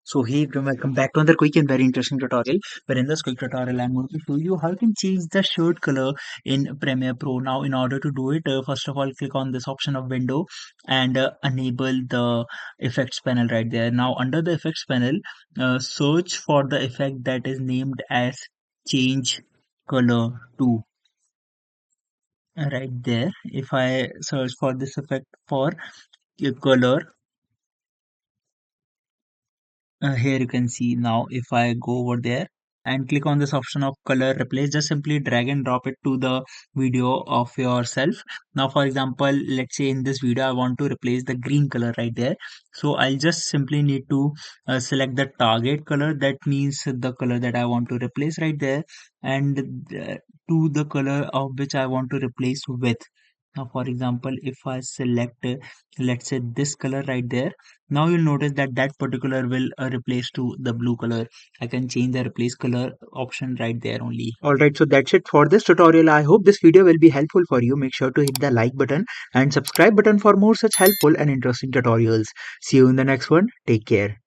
So hey everyone, welcome back to another quick and very interesting tutorial. Where in this quick tutorial, I'm going to show you how you can change the shirt color in Premiere Pro. Now, in order to do it, first of all, click on this option of window and enable the effects panel right there. Now, under the effects panel, search for the effect that is named as change color to right there. If I search for this effect for color, here you can see. Now if I go over there and click on this option of color replace, just simply drag and drop it to the video of yourself. Now for example, let's say in this video I want to replace the green color right there, so I'll just simply need to select the target color, that means the color that I want to replace right there, and to the color of which I want to replace with. Now for example, if I select let's say this color right there, now you'll notice that that particular will replace to the blue color. I can change the replace color option right there only. Alright, so that's it for this tutorial. I hope this video will be helpful for you. Make sure to hit the like button and subscribe button for more such helpful and interesting tutorials. See you in the next one. Take care.